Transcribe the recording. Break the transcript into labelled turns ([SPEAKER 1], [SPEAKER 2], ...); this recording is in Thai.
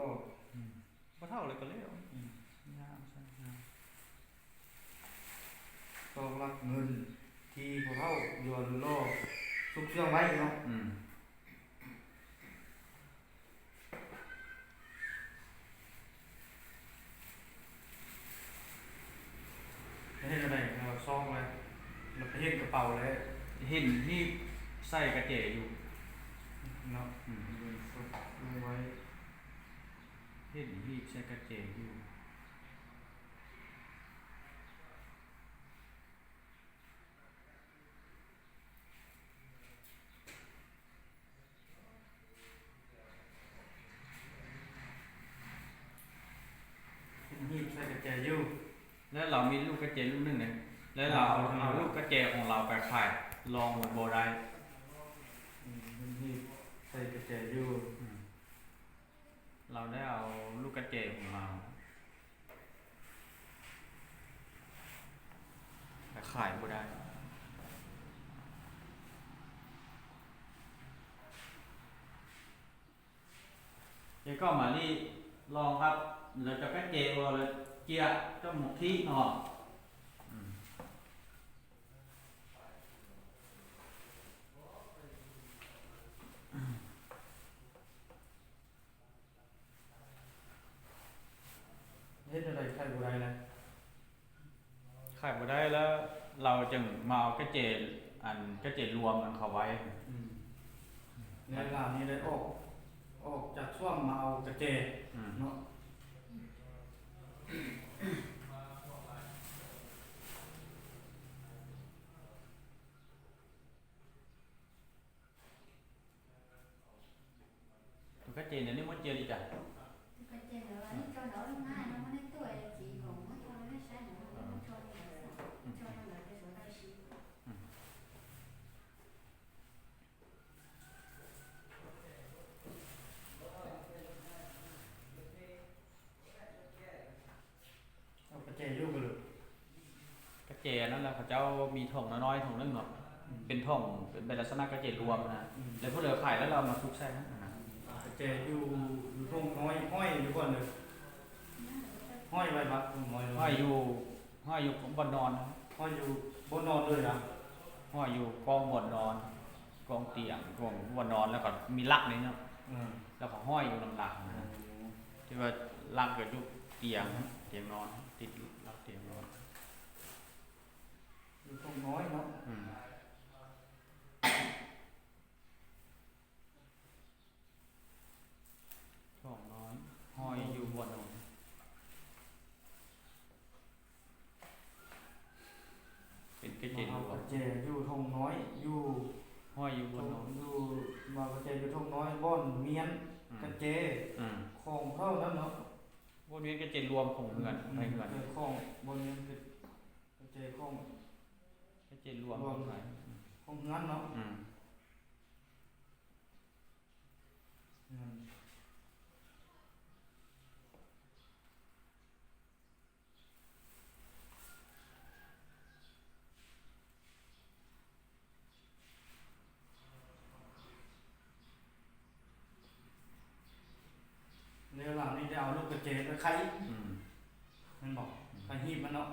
[SPEAKER 1] ล่อ
[SPEAKER 2] บ่เท่าเลยก็แล้วยามซะ
[SPEAKER 1] ต้องรักเงินที่พอเท่าอยู่หรือล่อซุกเชื่องไว้เนาะไม่เห็นอะไรเราซองเลยเราไปเห็นกระเป๋าเลย
[SPEAKER 2] เห็นที่ใส่กระเจอยู่
[SPEAKER 1] เนาะเงินสดลงไว้
[SPEAKER 2] เห็นที่ใส่กระเจอยู่
[SPEAKER 1] หีบใส่กระเจอยู่
[SPEAKER 2] แล้วเรามีลูกกระเจลูกนึงเนี่ยแล้วเราเอาลูกกระเจของเราไปขายลองบนโบได้
[SPEAKER 1] หีบใส่กระเจอยู่
[SPEAKER 2] เราได้เอาลูกกระเจของเราไปขายบ่ได้เดี๋ยวก็มานี่ลองครับเราจะกระเจว่าเลยเกียร์เจ้าหมกที่เนาะ
[SPEAKER 1] เฮ็ดอะไรใครบ่ได้นะ
[SPEAKER 2] ขายบ่ได้แล้วเราจึงมาเอากระเจอันกระเจรวมกันเข้าไว้
[SPEAKER 1] ในเวลานี้ได้ออกจากช่วงมาเอากระเจเนาะ
[SPEAKER 2] กระเจเนี่ยนี่มันเจอดีจ้ะ
[SPEAKER 3] cái trên đó là cho nó lúc nay nó mới tuổi chỉ còn mới cho nó sáng nữa nó cho nó lại cái số tay xí
[SPEAKER 1] เอากระเจอยู่กันเลย
[SPEAKER 2] กระเจนั่นแหละเขาเจ้ามีถงน้อยๆถงนึงเนาะเป็นถงเป็นลักษณะกระเจรวมนะแล้วพวกเราขายแล้วเรามาซุกใส่นะ
[SPEAKER 1] กระเจอยู่ทงน้อยห้อยอยู่ก่อนเลยห้อยไว้บัด
[SPEAKER 2] ห้อยอยู่บนนอน
[SPEAKER 1] ห้อยอยู่บนนอนเลยนะ
[SPEAKER 2] ห้อยอยู่กองบนนอนกองเตียงกองบนนอนแล้วก็มีลักนี่เนาะแล้วก็ห้อยอยู่ลำหลังนะที่ว่าลักเกิดอยู่เตียงนอนติดลักเตียงนอน
[SPEAKER 1] อยู่ทงน้อยเนาะ
[SPEAKER 2] ท้องน้อยห้อยอยู่บนนอนเป็นกระเจรวม
[SPEAKER 1] กระเจอยู่ทงน้อยอยู่
[SPEAKER 2] ห้อยอยู่บนนอน
[SPEAKER 1] อยู่มากระเจอยู่ทงน้อยบ่อนเมียนกระเจของเท่านั้นเนาะ
[SPEAKER 2] บนเวียนกระเจรวมของเงินให้เงิน
[SPEAKER 1] ของบนเมียนกระเจของ
[SPEAKER 2] กระเจรวมของไหน
[SPEAKER 1] ของเงินเนาะในหลังนี้จะเอาลูกกระเจไปไข่มันบอกไข่หีบมันเนาะ